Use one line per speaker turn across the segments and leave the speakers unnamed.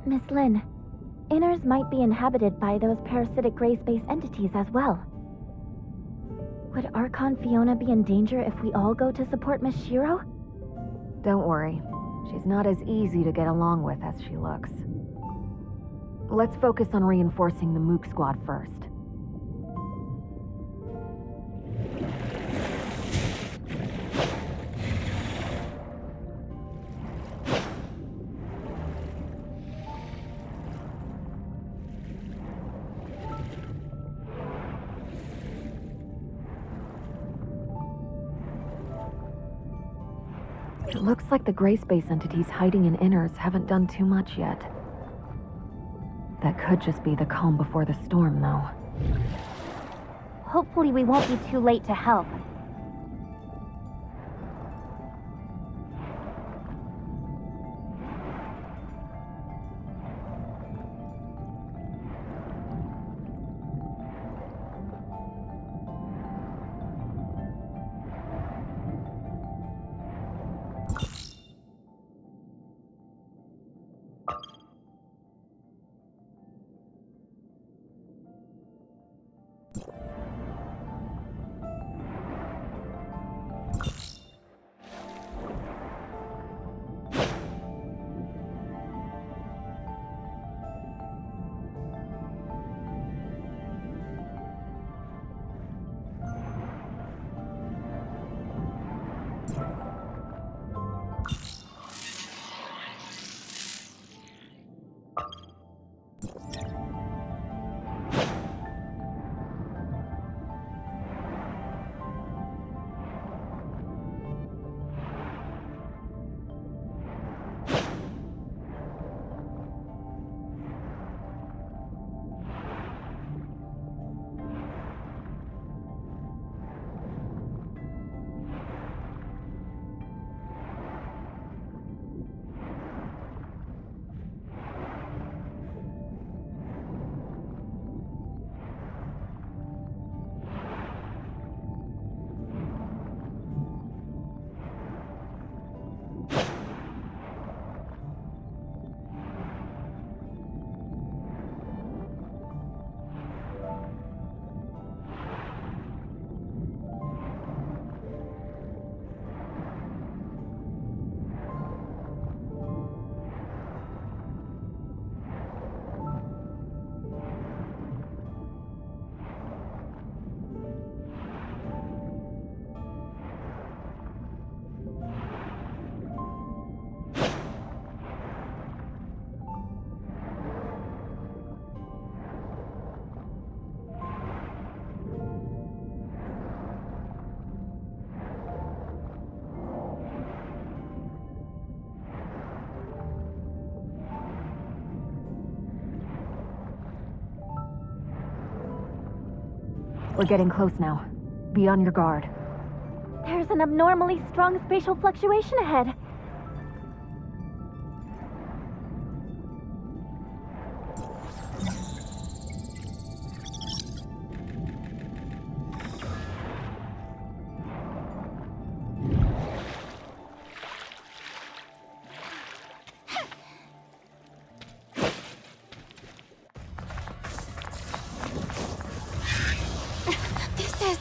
Miss Lin, Inners might be inhabited by those parasitic gray space entities as well. Would Archon Fiona be in danger if we all go to support Miss Shiro?
Don't worry. She's not as easy to get along with as she looks. Let's focus on reinforcing the Mook Squad first. It looks like the gray space entities hiding in Inners haven't done too much yet. That could just be the calm before the storm, though.
Hopefully we won't be too late to help.
We're getting close now. Be on your guard.
There's an abnormally strong spatial fluctuation ahead.
This is...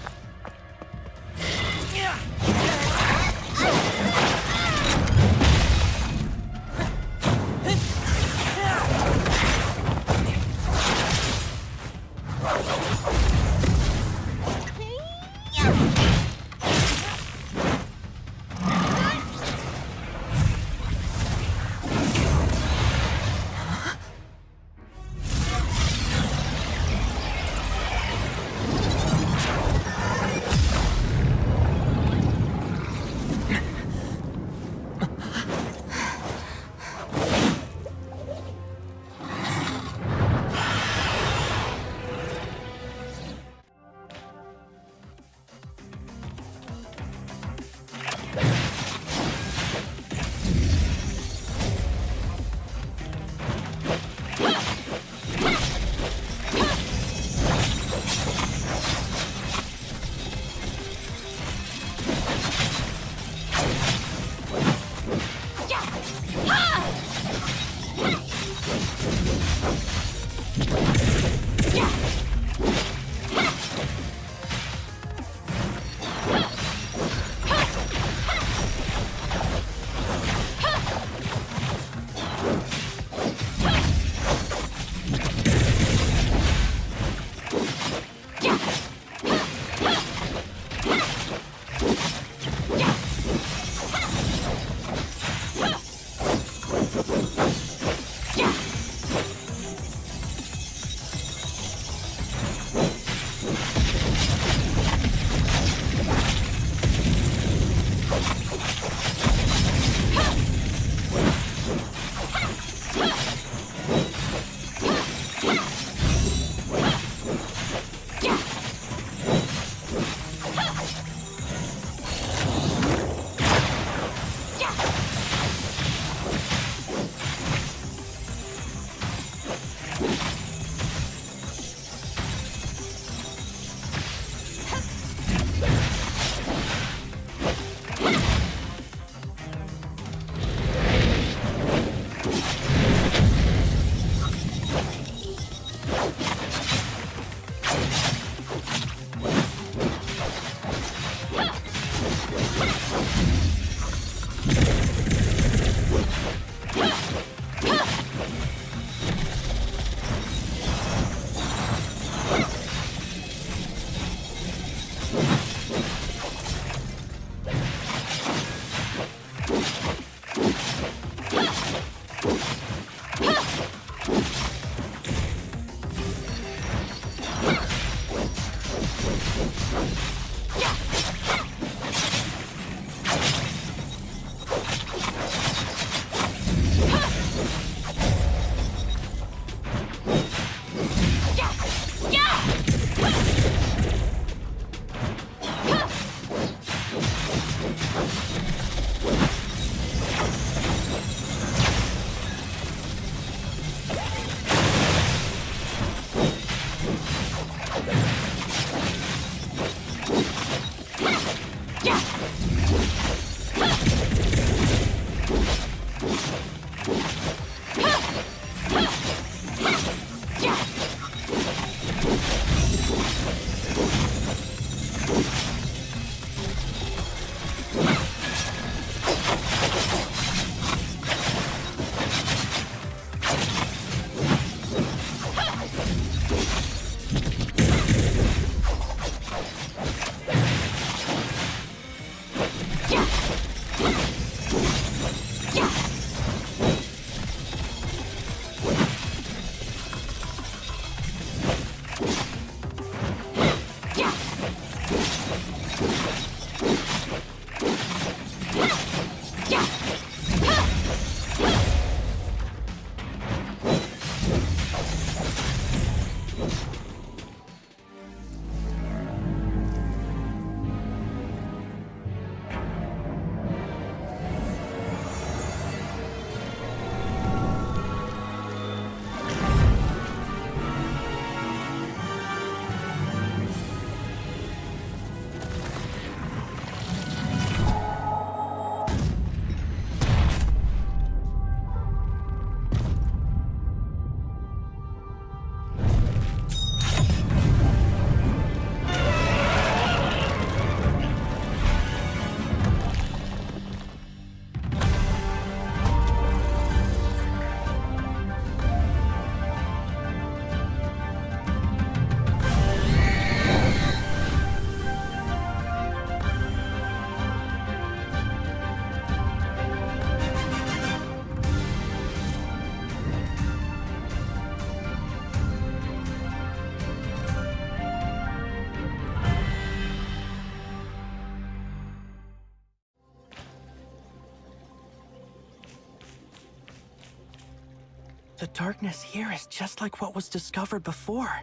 The darkness here is just like what was discovered before.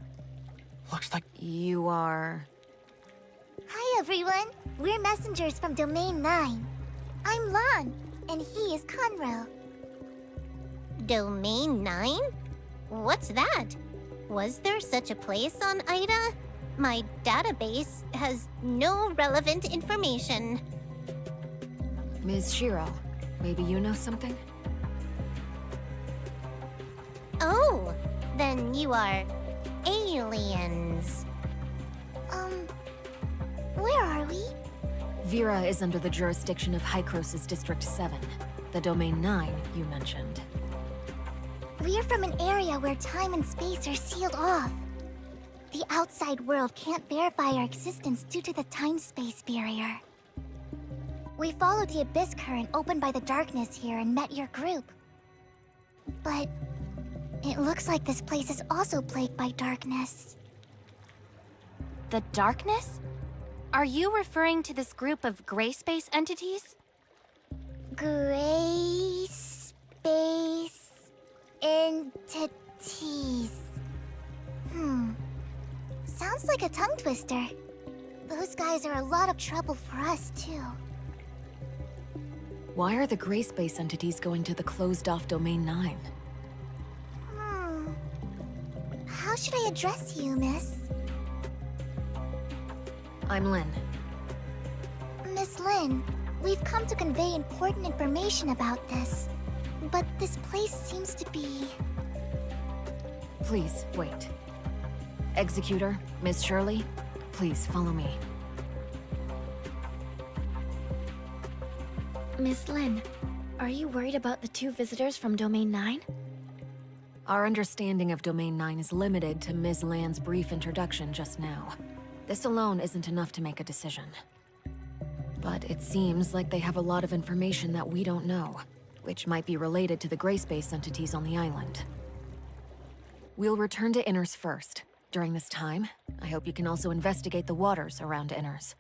Looks like...
You are...
Hi everyone! We're messengers from Domain 9. I'm Lan, and he is Conroe.
Domain 9? What's that? Was there such a place on Ida? My database has no relevant information.
Ms. Shiro, maybe you know something?
Oh, then you are aliens.
Where are we?
Vera is under the jurisdiction of Hykros' District 7, the Domain 9 you mentioned.
We're from an area where time and space are sealed off. The outside world can't verify our existence due to the time-space barrier. We followed the abyss current opened by the darkness here and met your group. But it looks like this place is also plagued by darkness.
The darkness? Are you referring to this group of gray space entities?
Gray space entities. Sounds like a tongue twister. Those guys are a lot of trouble for us, too.
Why are the gray space entities going to the closed-off Domain 9?
How should I address you, miss?
I'm Lynn.
Miss Lynn, we've come to convey important information about this. But this place seems to be...
Please, wait. Executor, Miss Shirley, please follow me.
Miss Lynn, are you worried about the two visitors from Domain 9?
Our understanding of Domain 9 is limited to Ms. Land's brief introduction just now. This alone isn't enough to make a decision. But it seems like they have a lot of information that we don't know, which might be related to the gray space entities on the island. We'll return to Inners first. During this time, I hope you can also investigate the waters around Inners.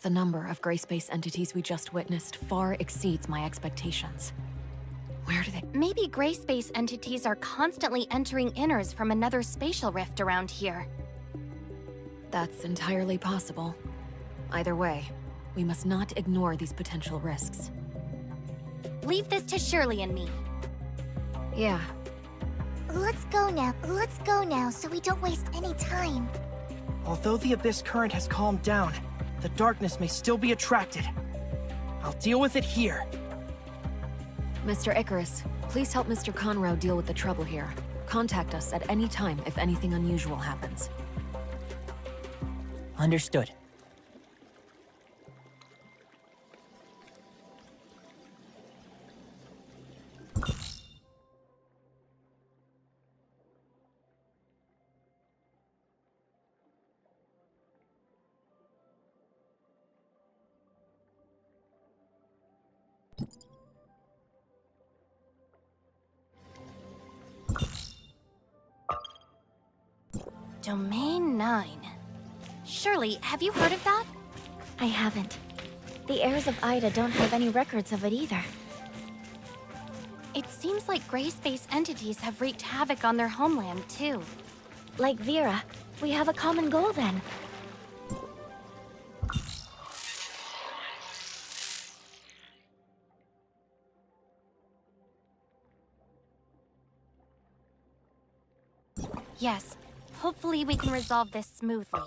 The number of gray space entities we just witnessed far exceeds my expectations. Where do they...
Maybe gray space entities are constantly entering Inners from another spatial rift around here.
That's entirely possible. Either way, we must not ignore these potential risks.
Leave this to Shirley and me.
Yeah,
Let's go now, so we don't waste any time.
Although the abyss current has calmed down, the darkness may still be attracted. I'll deal with it here.
Mr. Icarus, please help Mr. Conroe deal with the trouble here. Contact us at any time if anything unusual happens.
Understood.
Domain 9. Shirley, have you heard of that?
I haven't. The heirs of Ida don't have any records of it either.
It seems like gray space entities have wreaked havoc on their homeland, too.
Like Vera, we have a common goal then.
Yes. Hopefully we can resolve this smoothly.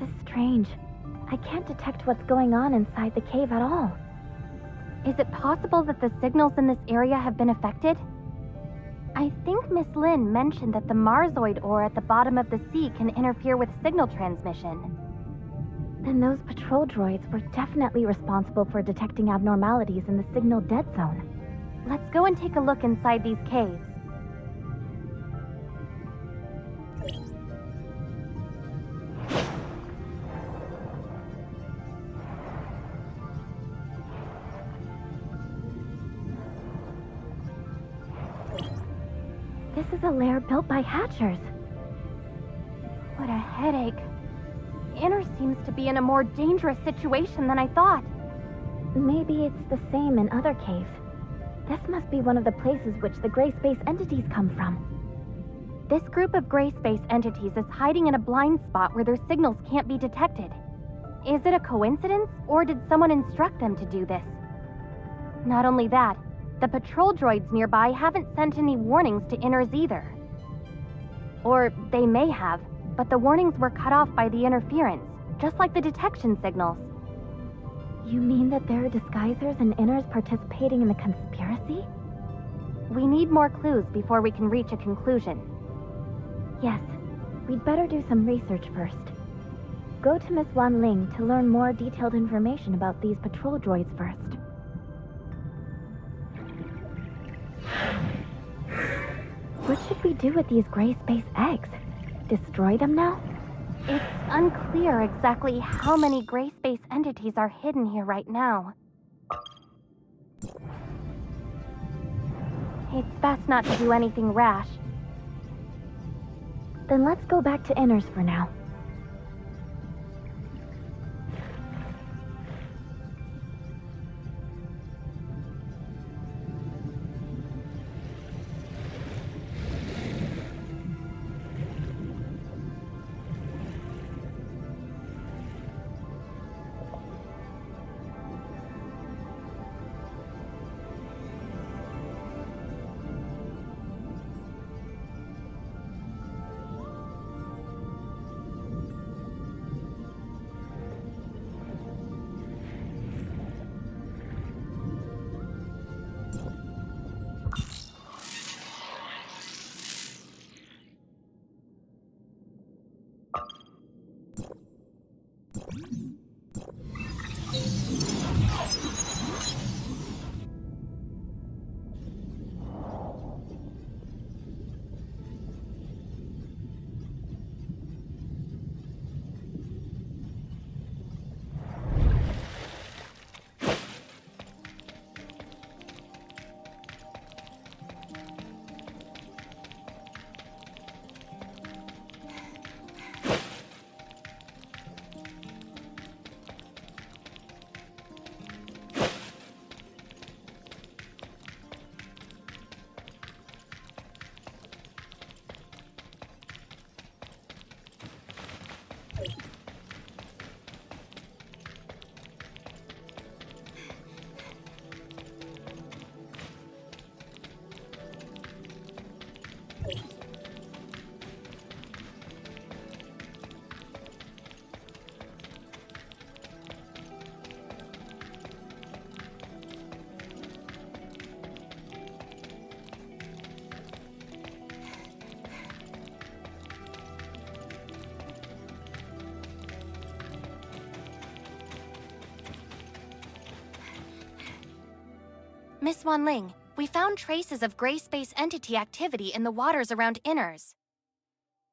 This is strange. I can't detect what's going on inside the cave at all.
Is it possible that the signals in this area have been affected? I think Miss Lin mentioned that the Marsoid ore at the bottom of the sea can interfere with signal transmission.
Then those patrol droids were definitely responsible for detecting abnormalities in the signal dead zone.
Let's go and take a look inside these caves.
This is a lair built by Hatchers.
What a headache. Inner seems to be in a more dangerous situation than I thought.
Maybe it's the same in other caves. This must be one of the places which the gray space entities come from.
This group of gray space entities is hiding in a blind spot where their signals can't be detected. Is it a coincidence, or did someone instruct them to do this? Not only that, the patrol droids nearby haven't sent any warnings to Inners either. Or they may have, but the warnings were cut off by the interference, just like the detection signals.
You mean that there are disguisers and Inners participating in the conspiracy?
We need more clues before we can reach a conclusion.
Yes, we'd better do some research first. Go to Miss Wan Ling to learn more detailed information about these patrol droids first. What should we do with these gray space eggs? Destroy them now?
It's unclear exactly how many gray space entities are hidden here right now. It's best not to do anything rash.
Then let's go back to Inners for now.
Miss Wan Ling, we found traces of gray space entity activity in the waters around Inners.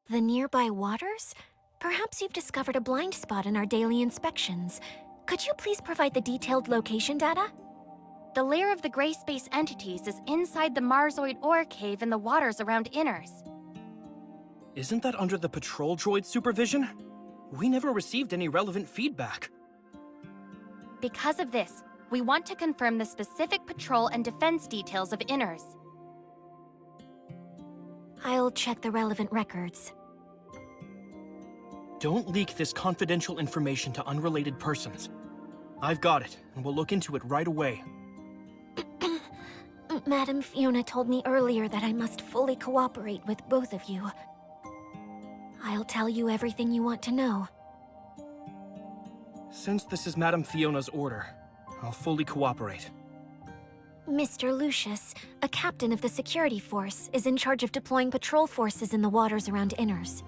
The nearby waters? Perhaps you've discovered a blind spot in our daily inspections. Could you please provide the detailed location data?
The lair of the gray space entities is inside the Marsoid ore cave in the waters around Inners.
Isn't that under the patrol droid supervision? We never received any relevant feedback.
Because of this, we want to confirm the specific patrol and defense details of Inners.
I'll check the relevant records.
Don't leak this confidential information to unrelated persons. I've got it, and we'll look into it right away.
Madam Fiona told me earlier that I must fully cooperate with both of you. I'll tell you everything you want to know.
Since this is Madame Fiona's order, I'll fully cooperate.
Mr. Lucius, a captain of the security force, is in charge of deploying patrol forces in the waters around Inners.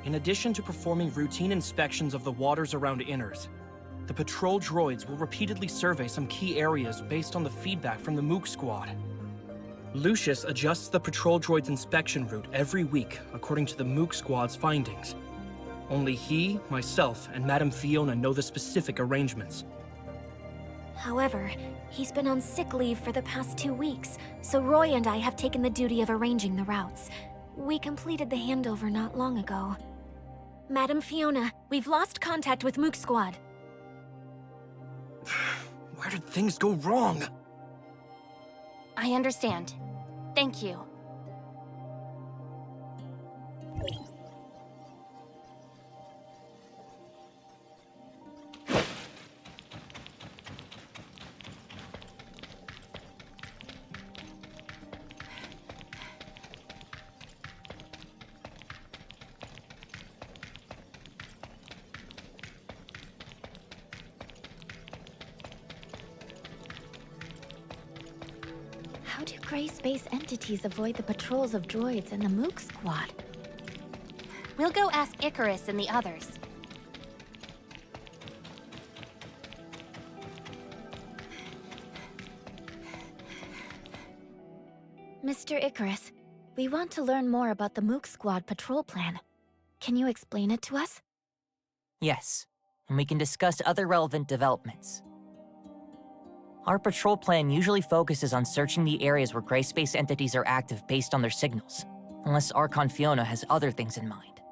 In addition to performing routine inspections of the waters around Inners, the patrol droids will repeatedly survey some key areas based on the feedback from the Mook Squad. Lucius adjusts the patrol droid's inspection route every week according to the Mook Squad's findings. Only he, myself, and Madame Fiona know the specific arrangements.
However, he's been on sick leave for the past 2 weeks, so Roy and I have taken the duty of arranging the routes. We completed the handover not long ago. Madame Fiona, we've lost contact with Mook Squad.
Where did things go wrong?
I understand. Thank you.
How do gray space entities avoid the patrols of droids and the Mook Squad?
We'll go ask Icarus and the others.
Mr. Icarus, we want to learn more about the Mook Squad patrol plan. Can you explain it to us?
Yes, and we can discuss other relevant developments. Our patrol plan usually focuses on searching the areas where gray space entities are active based on their signals, unless Archon Fiona has other things in mind.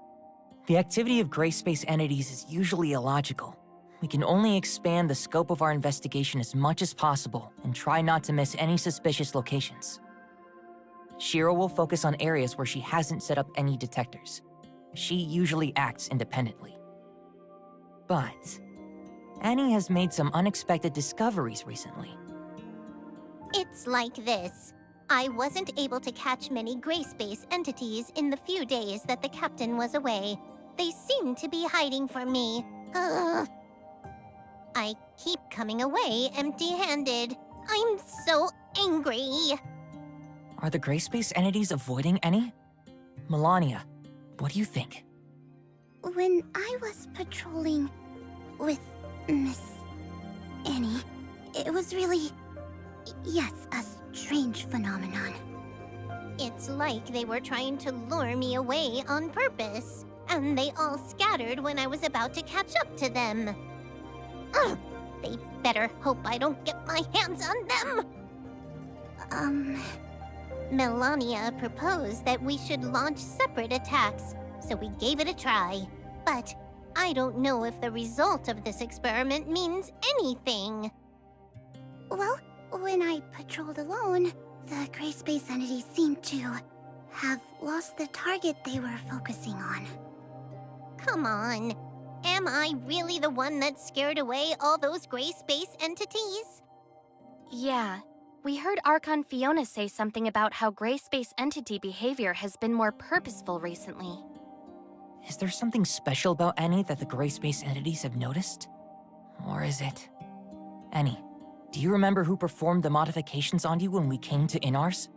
The activity of gray space entities is usually illogical. We can only expand the scope of our investigation as much as possible and try not to miss any suspicious locations. Shiro will focus on areas where she hasn't set up any detectors. She usually acts independently. But Annie has made some unexpected discoveries recently.
It's like this. I wasn't able to catch many gray space entities in the few days that the captain was away. They seem to be hiding from me. Ugh. I keep coming away empty-handed. I'm so angry.
Are the gray space entities avoiding any? Melania, what do you think?
When I was patrolling with Miss Annie, it was really, yes, a strange phenomenon.
It's like they were trying to lure me away on purpose, and they all scattered when I was about to catch up to them. Ugh, they better hope I don't get my hands on them! Melania proposed that we should launch separate attacks, so we gave it a try. But I don't know if the result of this experiment means anything.
Well, when I patrolled alone, the gray space entities seemed to have lost the target they were focusing on.
Come on. Am I really the one that scared away all those gray space entities?
Yeah. We heard Archon Fiona say something about how gray space entity behavior has been more purposeful recently.
Is there something special about Annie that the gray space entities have noticed? Or is it... Annie, do you remember who performed the modifications on you when we came to Inars?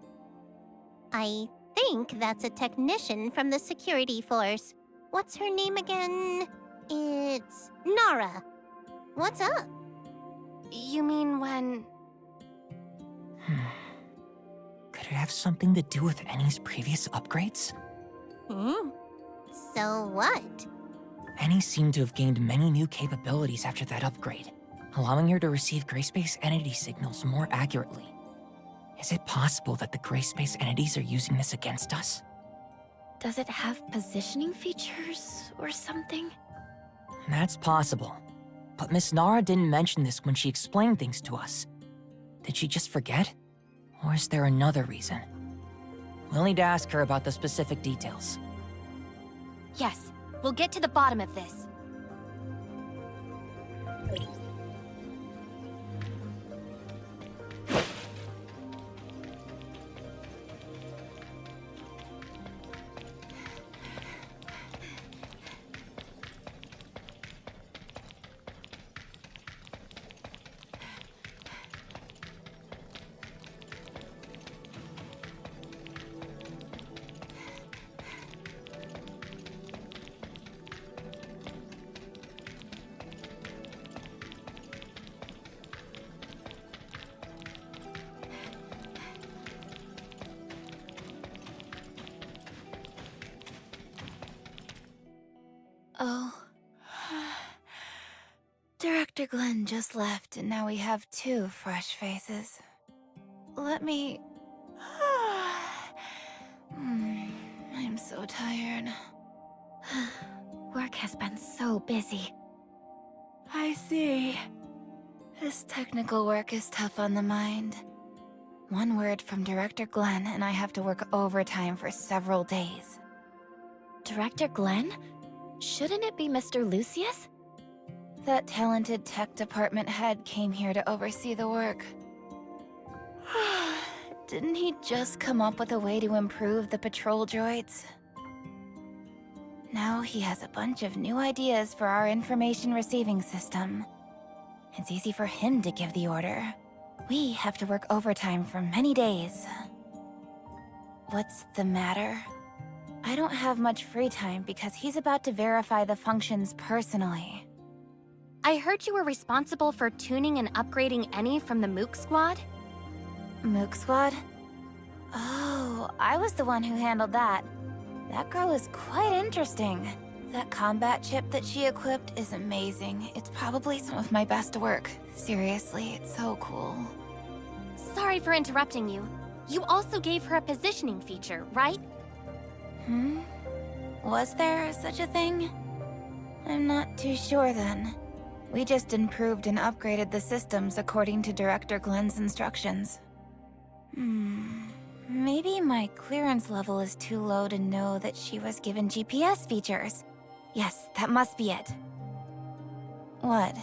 I think that's a technician from the security force. What's her name again? It's Nara. What's up?
You mean when...
Could it have something to do with Annie's previous upgrades?
So what?
Annie seemed to have gained many new capabilities after that upgrade, allowing her to receive gray space entity signals more accurately. Is it possible that the gray space entities are using this against us?
Does it have positioning features or something?
That's possible. But Miss Nara didn't mention this when she explained things to us. Did she just forget? Or is there another reason? We'll need to ask her about the specific details.
Yes, we'll get to the bottom of this.
Oh. Director Glenn just left, and now we have 2 fresh faces. Let me... I'm so tired.
Work has been so busy.
I see. This technical work is tough on the mind. One word from Director Glenn, and I have to work overtime for several days.
Director Glenn? Shouldn't it be Mr. Lucius?
That talented tech department head came here to oversee the work. Didn't he just come up with a way to improve the patrol droids? Now he has a bunch of new ideas for our information receiving system. It's easy for him to give the order. We have to work overtime for many days. What's the matter? I don't have much free time because he's about to verify the functions personally.
I heard you were responsible for tuning and upgrading any from the Mook Squad?
Mook Squad? Oh, I was the one who handled that. That girl is quite interesting. That combat chip that she equipped is amazing. It's probably some of my best work. Seriously, it's so cool.
Sorry for interrupting you. You also gave her a positioning feature, right?
Was there such a thing? I'm not too sure then. We just improved and upgraded the systems according to Director Glenn's instructions. Maybe my clearance level is too low to know that she was given GPS features. Yes, that must be it. What?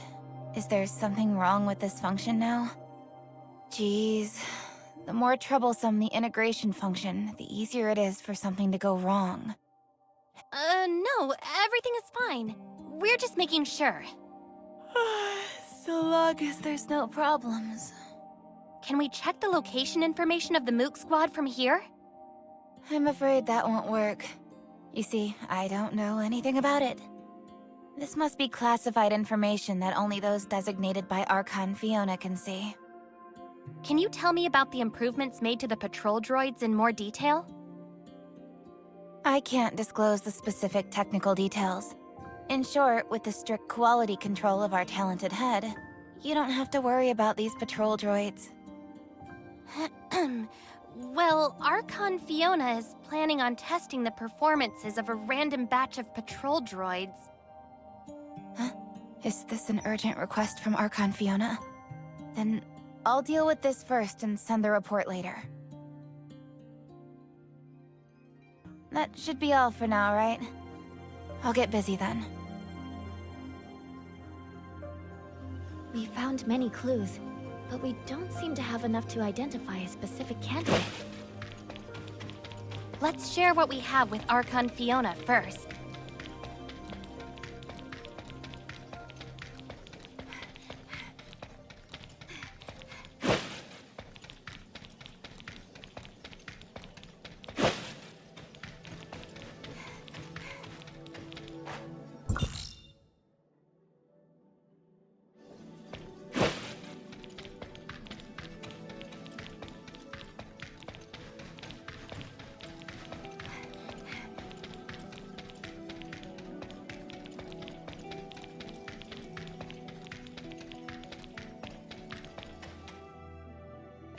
Is there something wrong with this function now? Jeez. The more troublesome the integration function, the easier it is for something to go wrong.
No, everything is fine. We're just making sure.
So long as there's no problems.
Can we check the location information of the Mook Squad from here?
I'm afraid that won't work. You see, I don't know anything about it. This must be classified information that only those designated by Archon Fiona can see.
Can you tell me about the improvements made to the patrol droids in more detail?
I can't disclose the specific technical details. In short, with the strict quality control of our talented head, you don't have to worry about these patrol droids.
Well, Archon Fiona is planning on testing the performances of a random batch of patrol droids.
Huh? Is this an urgent request from Archon Fiona? Then I'll deal with this first and send the report later. That should be all for now, right? I'll get busy then.
We found many clues, but we don't seem to have enough to identify a specific candidate.
Let's share what we have with Archon Fiona first.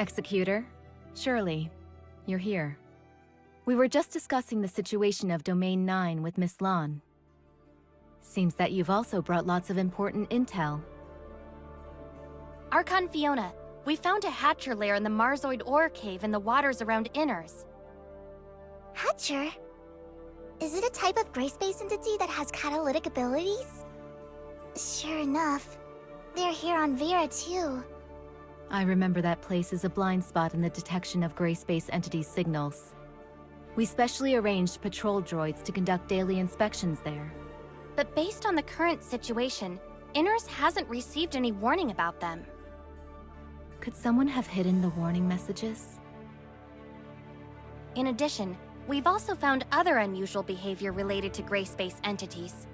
Executor, Shirley, you're here. We were just discussing the situation of Domain 9 with Miss Lon. Seems that you've also brought lots of important intel.
Archon Fiona, we found a Hatcher lair in the Marzoid ore cave in the waters around Inners.
Hatcher? Is it a type of gray space entity that has catalytic abilities? Sure enough. They're here on Vera too.
I remember that place is a blind spot in the detection of gray space entities' signals. We specially arranged patrol droids to conduct daily inspections there.
But based on the current situation, Inners hasn't received any warning about them.
Could someone have hidden the warning messages?
In addition, we've also found other unusual behavior related to gray space entities.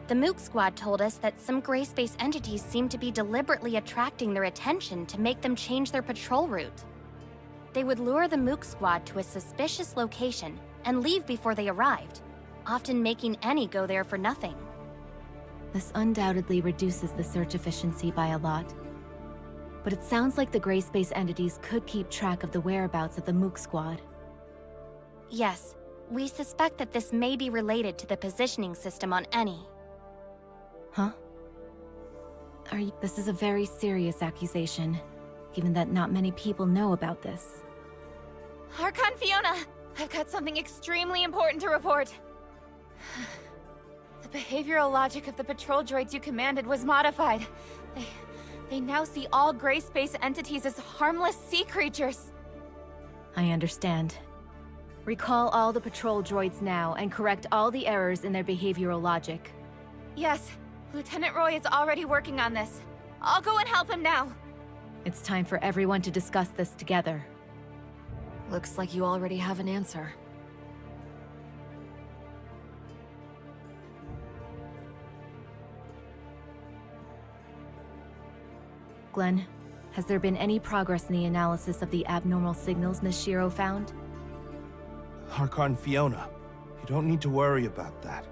The Mook Squad told us that some gray space entities seem to be deliberately attracting their attention to make them change their patrol route. They would lure the Mook Squad to a suspicious location and leave before they arrived, often making any go there for nothing.
This undoubtedly reduces the search efficiency by a lot. But it sounds like the gray space entities could keep track of the whereabouts of the Mook Squad.
Yes, we suspect that this may be related to the positioning system on Eni.
Huh? This is a very serious accusation, given that not many people know about this.
Archon Fiona, I've got something extremely important to report. The behavioral logic of the patrol droids you commanded was modified. They now see all gray space entities as harmless sea creatures.
I understand. Recall all the patrol droids now and correct all the errors in their behavioral logic.
Yes, Lieutenant Roy is already working on this. I'll go and help him now.
It's time for everyone to discuss this together. Looks like you already have an answer. Glenn, has there been any progress in the analysis of the abnormal signals Ms. Shiro found?
Archon Fiona, you don't need to worry about that.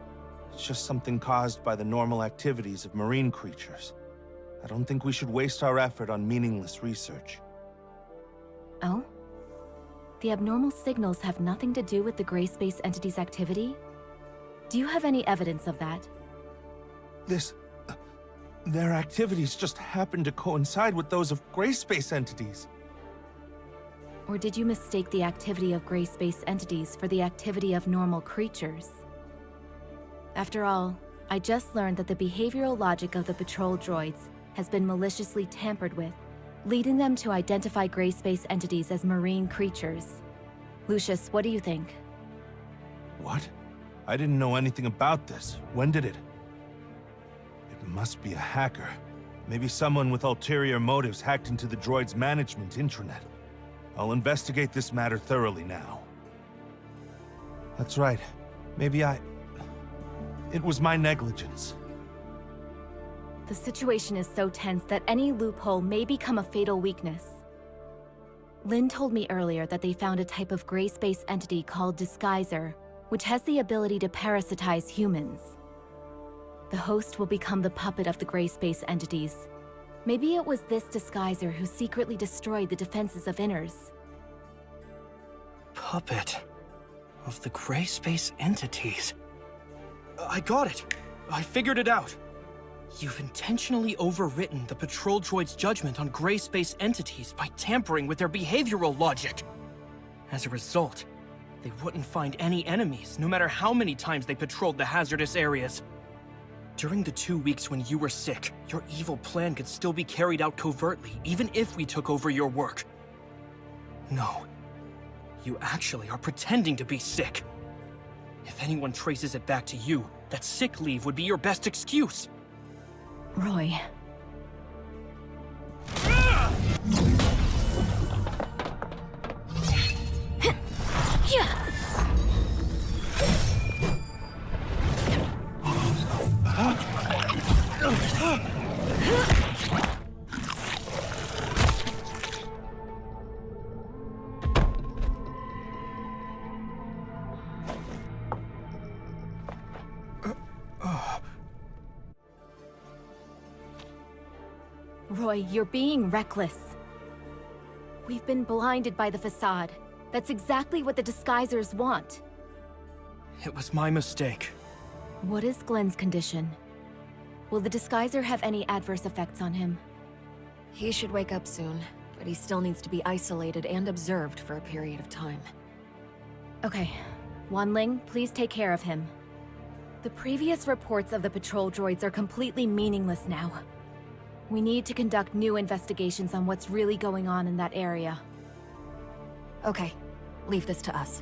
It's just something caused by the normal activities of marine creatures. I don't think we should waste our effort on meaningless research.
Oh? The abnormal signals have nothing to do with the gray space entity's activity? Do you have any evidence of that?
Their activities just happen to coincide with those of gray space entities.
Or did you mistake the activity of gray space entities for the activity of normal creatures? After all, I just learned that the behavioral logic of the patrol droids has been maliciously tampered with, leading them to identify gray space entities as marine creatures. Lucius, what do you think?
What? I didn't know anything about this. When did it? It must be a hacker. Maybe someone with ulterior motives hacked into the droid's management intranet. I'll investigate this matter thoroughly now. That's right. It was my negligence.
The situation is so tense that any loophole may become a fatal weakness. Lynn told me earlier that they found a type of gray space entity called Disguiser, which has the ability to parasitize humans. The host will become the puppet of the gray space entities. Maybe it was this Disguiser who secretly destroyed the defenses of Inners.
Puppet of the gray space entities. I got it. I figured it out. You've intentionally overwritten the patrol droid's judgment on gray space entities by tampering with their behavioral logic. As a result, they wouldn't find any enemies, no matter how many times they patrolled the hazardous areas. During the 2 weeks when you were sick, your evil plan could still be carried out covertly, even if we took over your work. No. You actually are pretending to be sick. If anyone traces it back to you, that sick leave would be your best excuse.
Roy. Roy, you're being reckless. We've been blinded by the facade. That's exactly what the Disguisers want.
It was my mistake.
What is Glenn's condition? Will the Disguiser have any adverse effects on him? He should wake up soon, but he still needs to be isolated and observed for a period of time. Okay. Wanling, please take care of him. The previous reports of the patrol droids are completely meaningless now. We need to conduct new investigations on what's really going on in that area. Okay. Leave this to us.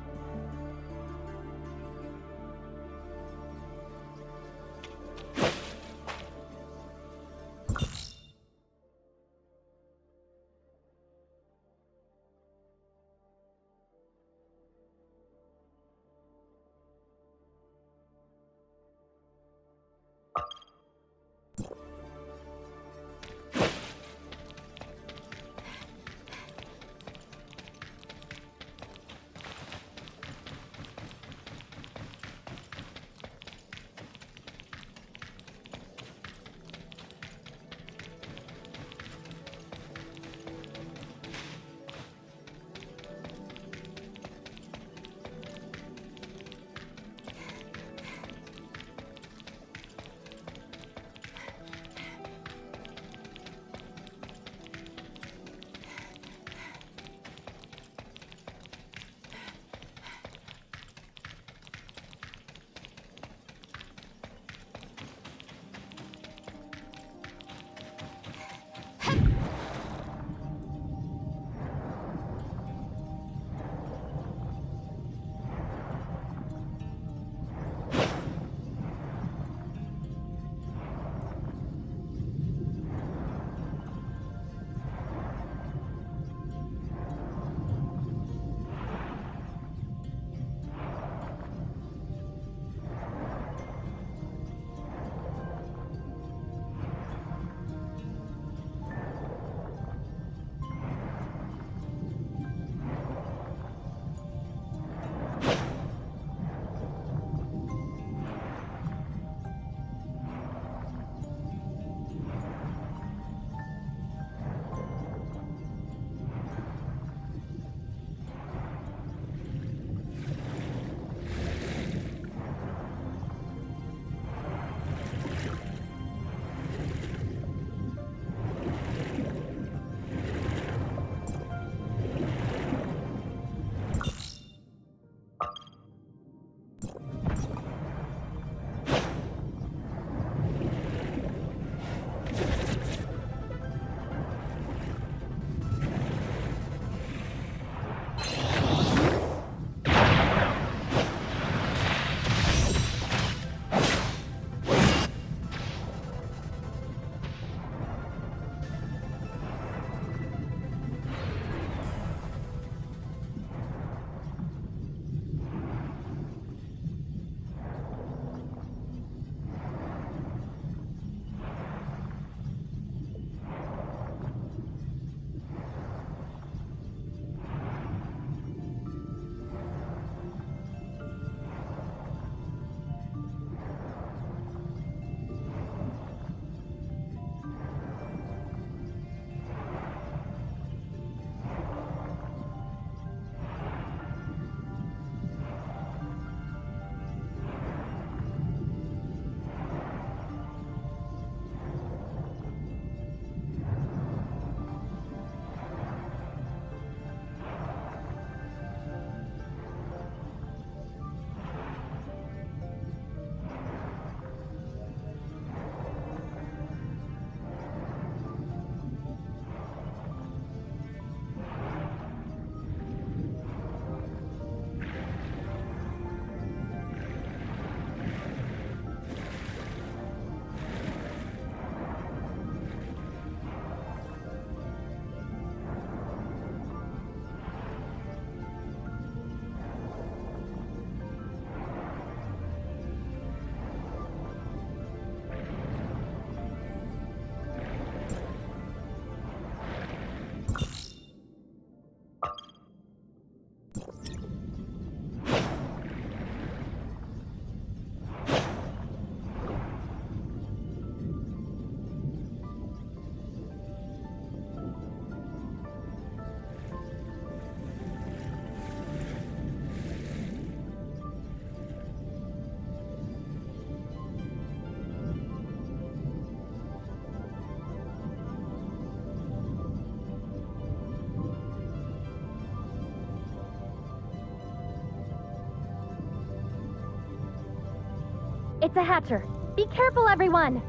It's a hatcher. Be careful, everyone!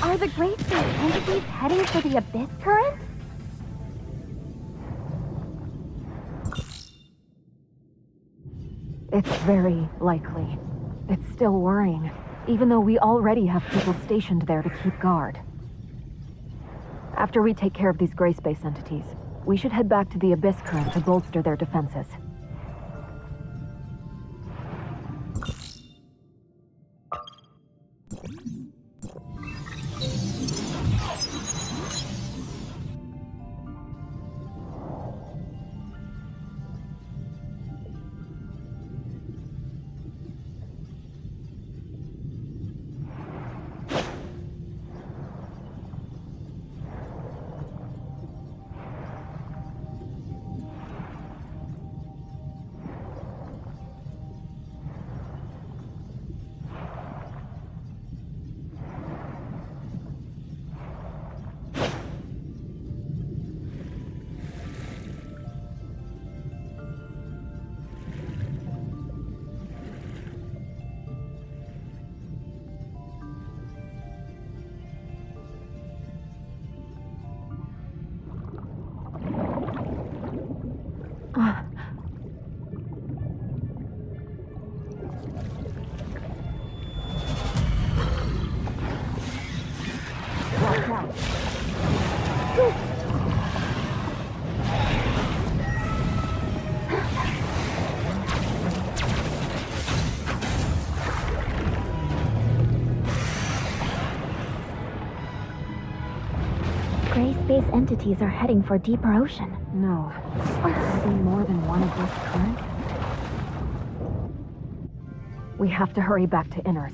Are the Gray Space entities heading for the Abyss Current?
It's very likely. It's still worrying, even though we already have people stationed there to keep guard. After we take care of these Gray Space entities, we should head back to the Abyss Current to bolster their defenses.
Gray Space entities are heading for deeper ocean.
No. Could there be more than one Abyss Current? We have to hurry back to Inners.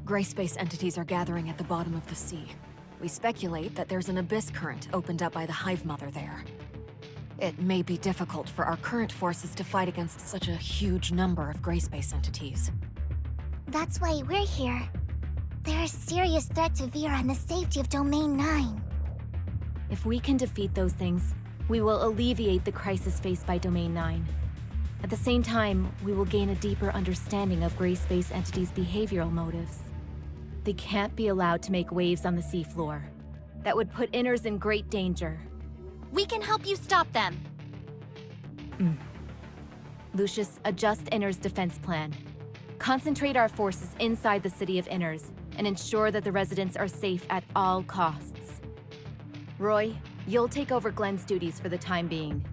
Gray Space entities are gathering at the bottom of the sea. We speculate that there's an Abyss Current opened up by the Hive Mother there. It may be difficult for our current forces to fight against such a huge number of Gray Space entities.
That's why we're here. They're a serious threat to Vera and the safety of Domain 9.
If we can defeat those things, we will alleviate the crisis faced by Domain 9. At the same time, we will gain a deeper understanding of Gray Space entities' behavioral motives. They can't be allowed to make waves on the seafloor. That would put Inners in great danger.
We can help you stop them.
Lucius, adjust Inners' defense plan. Concentrate our forces inside the city of Inners, and ensure that the residents are safe at all costs. Roy, you'll take over Glenn's duties for the time being.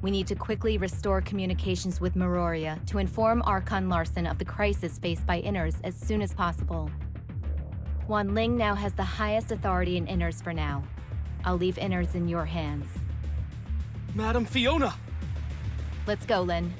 We need to quickly restore communications with Meroria to inform Archon Larson of the crisis faced by Inners as soon as possible. Wan Ling now has the highest authority in Inners for now. I'll leave Inners in your hands.
Madam Fiona!
Let's go, Lin.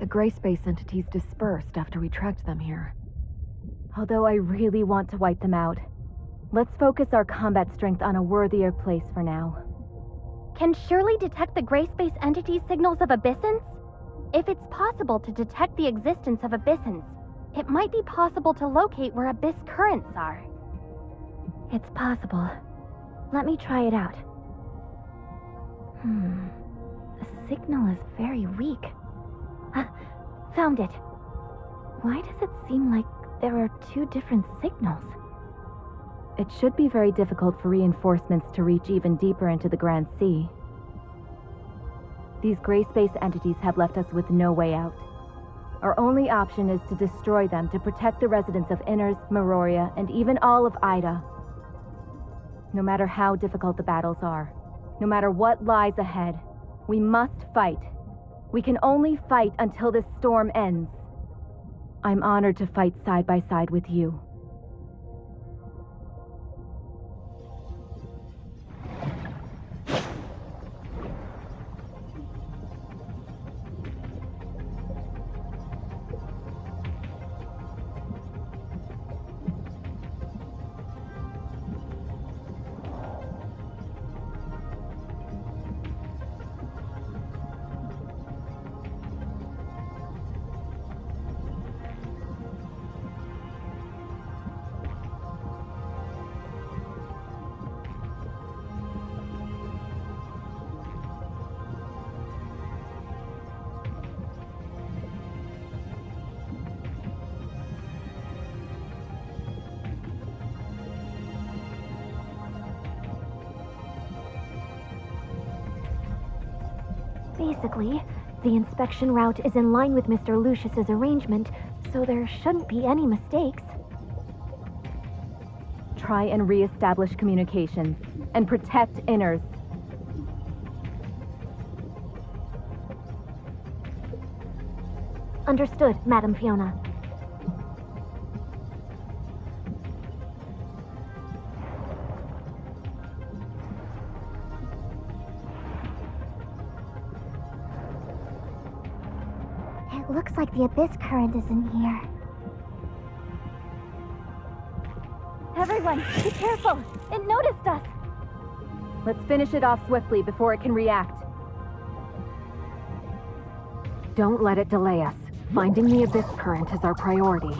The gray space entities dispersed after we tracked them here.
Although I really want to wipe them out, let's focus our combat strength on a worthier place for now. Can Shirley detect the gray space entity signals of Abyssins? If it's possible to detect the existence of Abyssins, it might be possible to locate where Abyss currents are.
It's possible. Let me try it out. The signal is very weak. Found it. Why does it seem like there are two different signals?
It should be very difficult for reinforcements to reach even deeper into the Grand Sea. These gray space entities have left us with no way out. Our only option is to destroy them to protect the residents of Inners, Meroria, and even all of Ida. No matter how difficult the battles are, no matter what lies ahead, we must fight. We can only fight until this storm ends. I'm honored to fight side by side with you.
Basically, the inspection route is in line with Mr. Lucius's arrangement, so there shouldn't be any mistakes.
Try and re-establish communications, and protect Inners.
Understood, Madam Fiona.
It looks like the Abyss current is in here.
Everyone, be careful! It noticed us! Let's finish it off swiftly before it can react.
Don't let it delay us. Finding the Abyss current is our priority.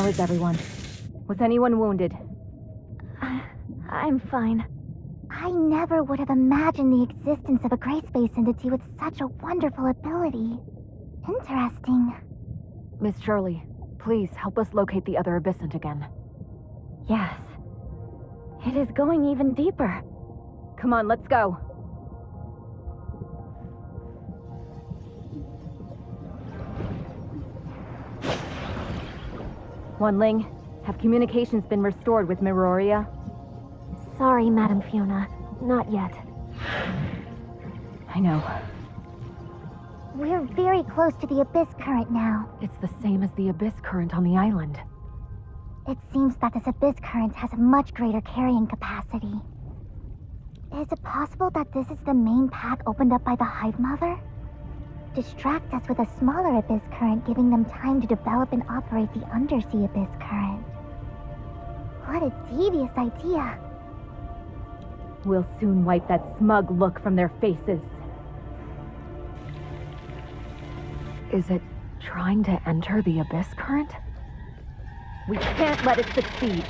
How is everyone? Was anyone wounded?
I'm fine.
I never would have imagined the existence of a gray space entity with such a wonderful ability. Interesting.
Miss Shirley, please help us locate the other abyssant again.
Yes. It is going even deeper.
Come on, let's go. Wanling, have communications been restored with Miroria?
Sorry, Madam Fiona. Not yet.
I know.
We're very close to the Abyss Current now.
It's the same as the Abyss Current on the island.
It seems that this Abyss Current has a much greater carrying capacity. Is it possible that this is the main path opened up by the Hive Mother? Distract us with a smaller Abyss Current, giving them time to develop and operate the Undersea Abyss Current. What a devious idea.
We'll soon wipe that smug look from their faces. Is it trying to enter the Abyss Current? We can't let it succeed.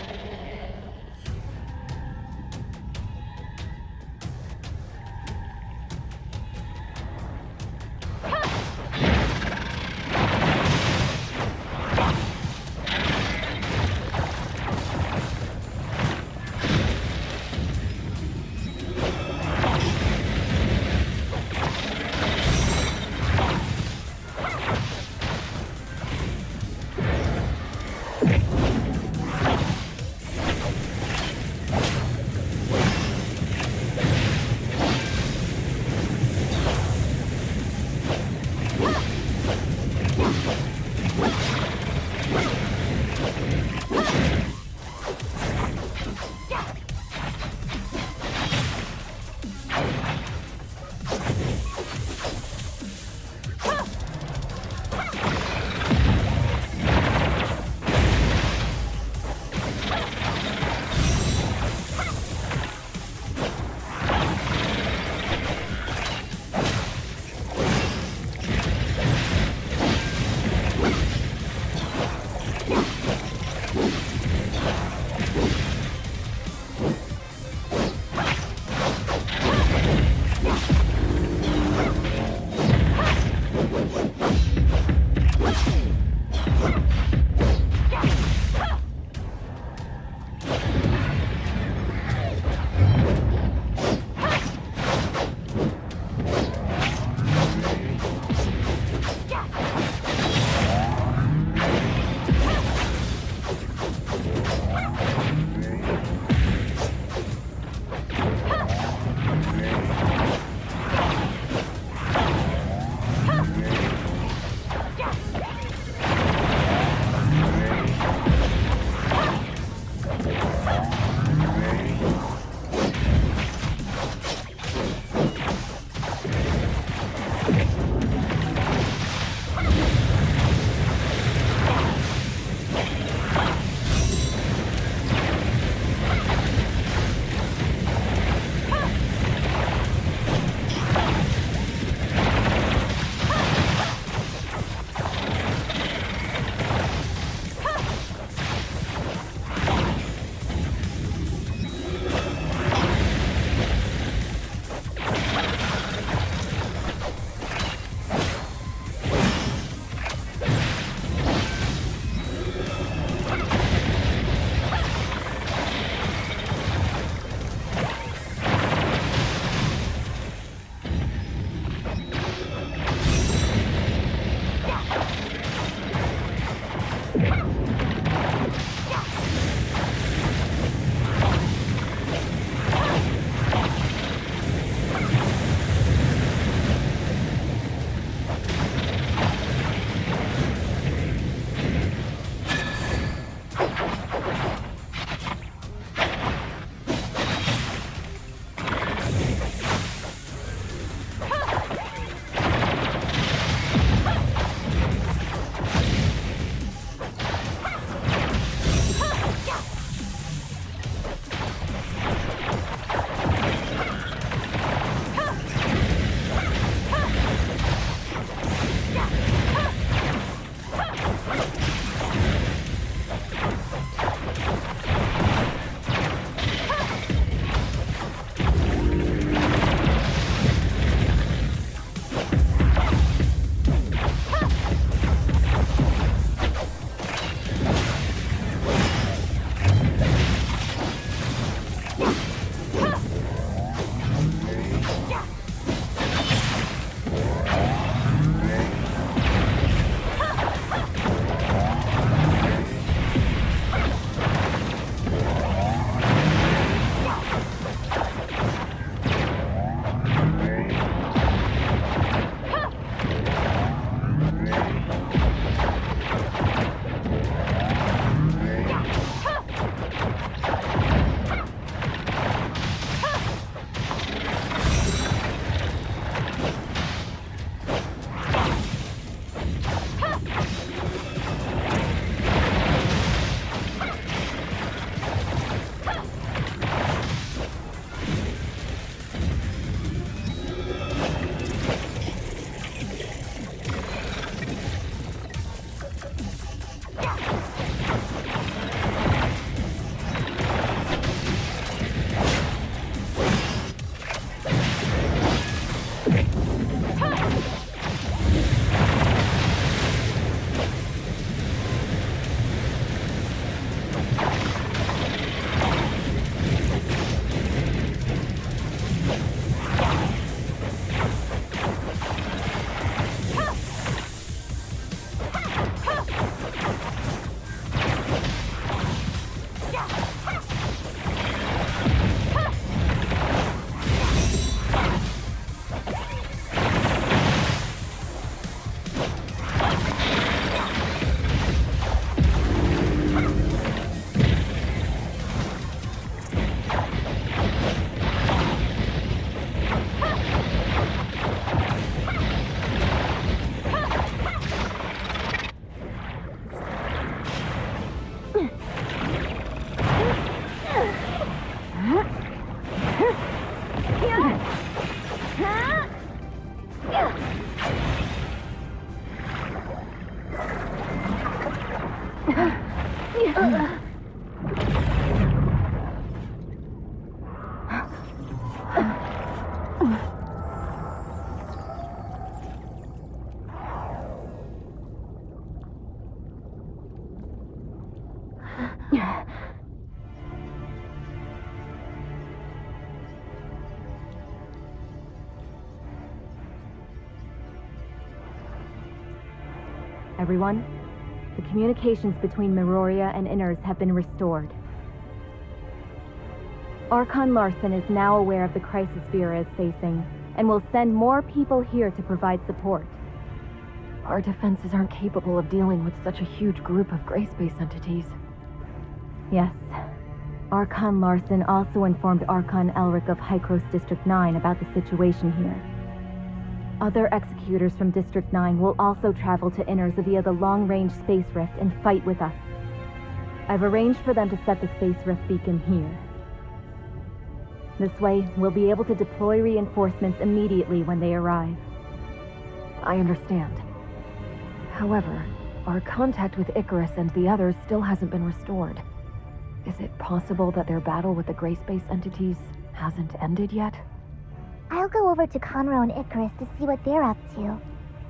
Everyone, the communications between Meroria and Inners have been restored. Archon Larson is now aware of the crisis Vera is facing, and will send more people here to provide support.
Our defenses aren't capable of dealing with such a huge group of gray space entities.
Yes. Archon Larson also informed Archon Elric of Hykros District 9 about the situation here. Other executors from District 9 will also travel to Inners via the long-range space rift and fight with us. I've arranged for them to set the space rift beacon here. This way, we'll be able to deploy reinforcements immediately when they arrive.
I understand. However, our contact with Icarus and the others still hasn't been restored. Is it possible that their battle with the gray space entities hasn't ended yet?
I'll go over to Conroe and Icarus to see what they're up to.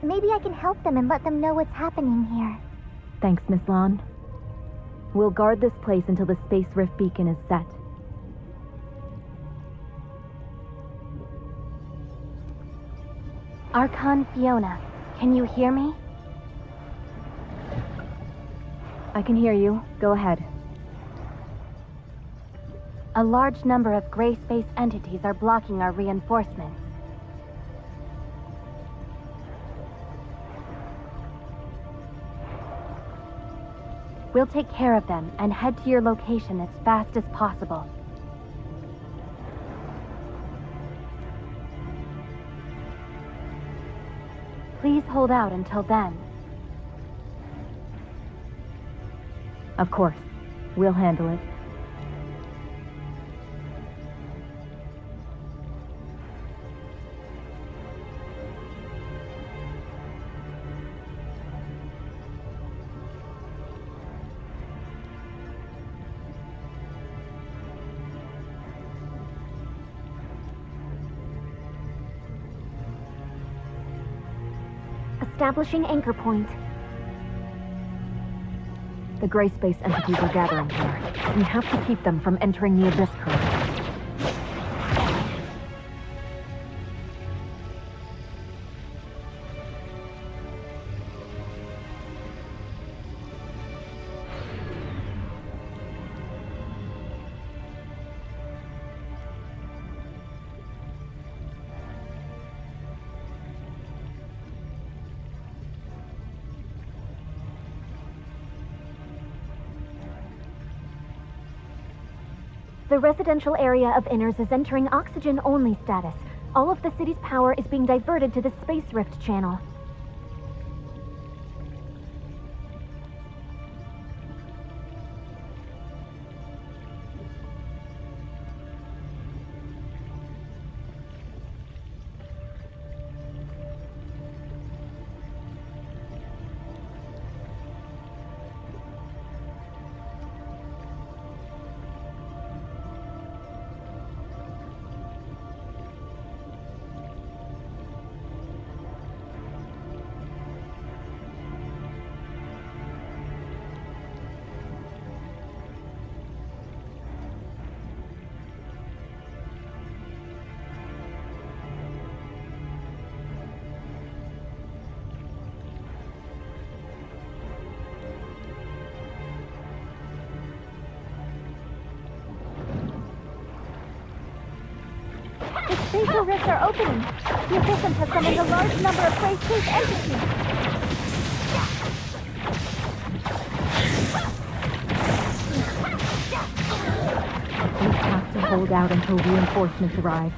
Maybe I can help them and let them know what's happening here.
Thanks, Miss Lan. We'll guard this place until the space rift beacon is set. Archon Fiona, can you hear me? I can hear you. Go ahead. A large number of gray space entities are blocking our reinforcements. We'll take care of them and head to your location as fast as possible. Please hold out until then. Of course. We'll handle it.
Establishing anchor point.
The gray space entities are gathering here. We have to keep them from entering the Abyss Current.
The residential area of Inners is entering oxygen-only status. All of the city's power is being diverted to the Space Rift channel.
The spatial rifts are opening. The Abyssum has summoned a large number of gray space entities.
We have to hold out until reinforcements arrive.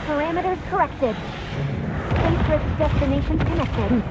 Parameters corrected. Space risk destinations connected.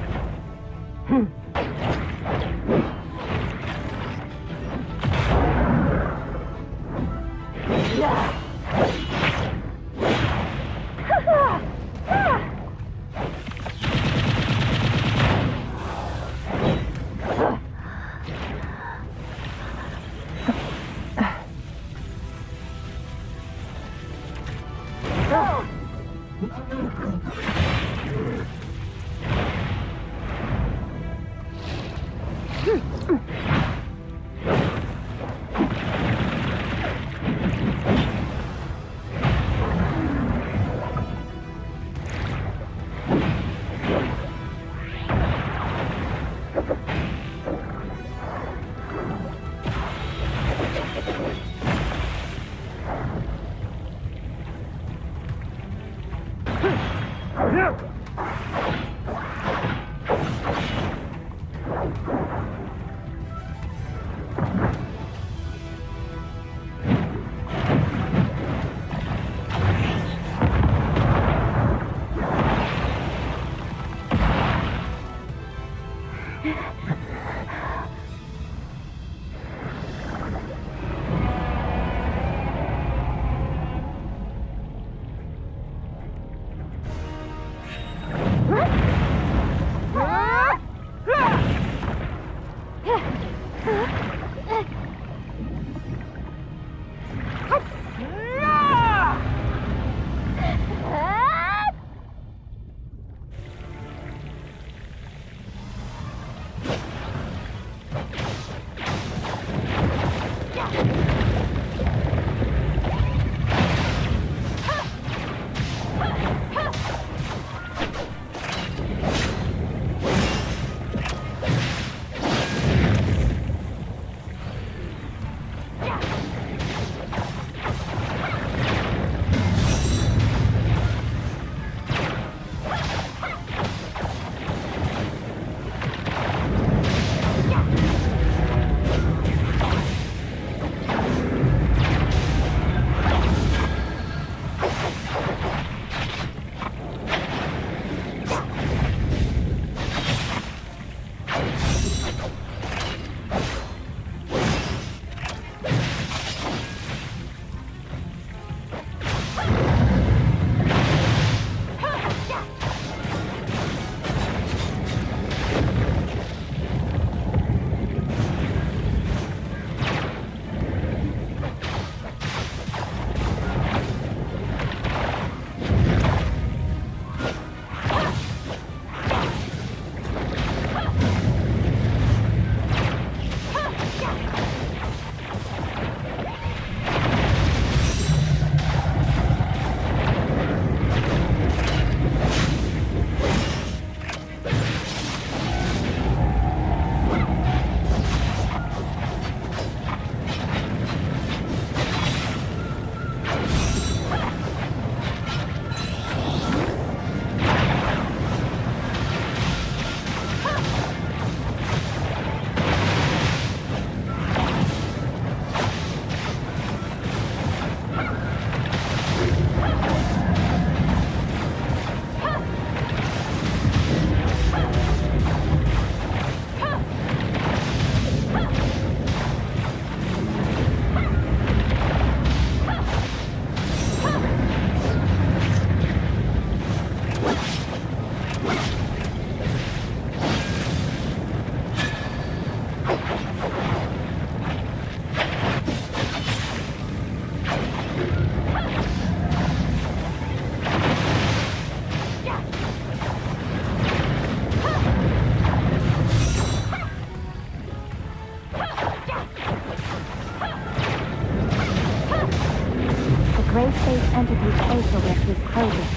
gray-space entity's facial rift is closing.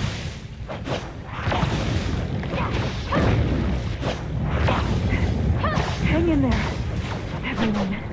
Hang in there, everyone.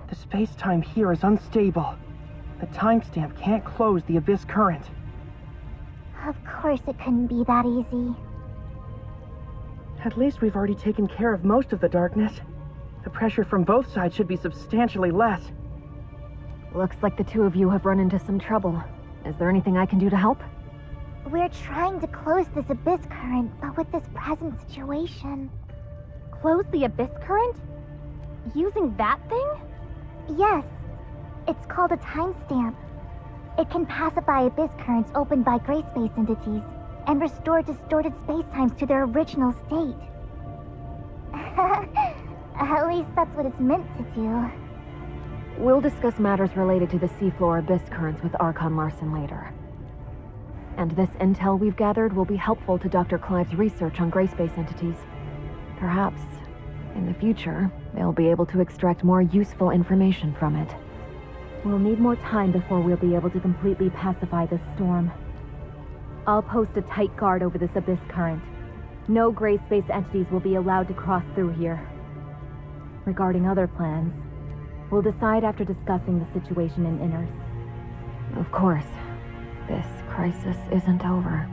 The space-time here is unstable. The timestamp can't close the Abyss current.
Of course it couldn't be that easy.
At least we've already taken care of most of the darkness. The pressure from both sides should be substantially less.
Looks like the two of you have run into some trouble. Is there anything I can do to help?
We're trying to close this Abyss current, but with this present situation...
Close the Abyss current? Using that thing?
Yes. It's called a timestamp. It can pacify Abyss currents opened by gray space entities and restore distorted spacetimes to their original state. At least that's what it's meant to do.
We'll discuss matters related to the seafloor Abyss currents with Archon Larson later. And this intel we've gathered will be helpful to Dr. Clive's research on gray space entities. Perhaps, in the future, they'll be able to extract more useful information from it.
We'll need more time before we'll be able to completely pacify this storm. I'll post a tight guard over this Abyss current. No gray space entities will be allowed to cross through here. Regarding other plans, we'll decide after discussing the situation in Inners.
Of course, this crisis isn't over.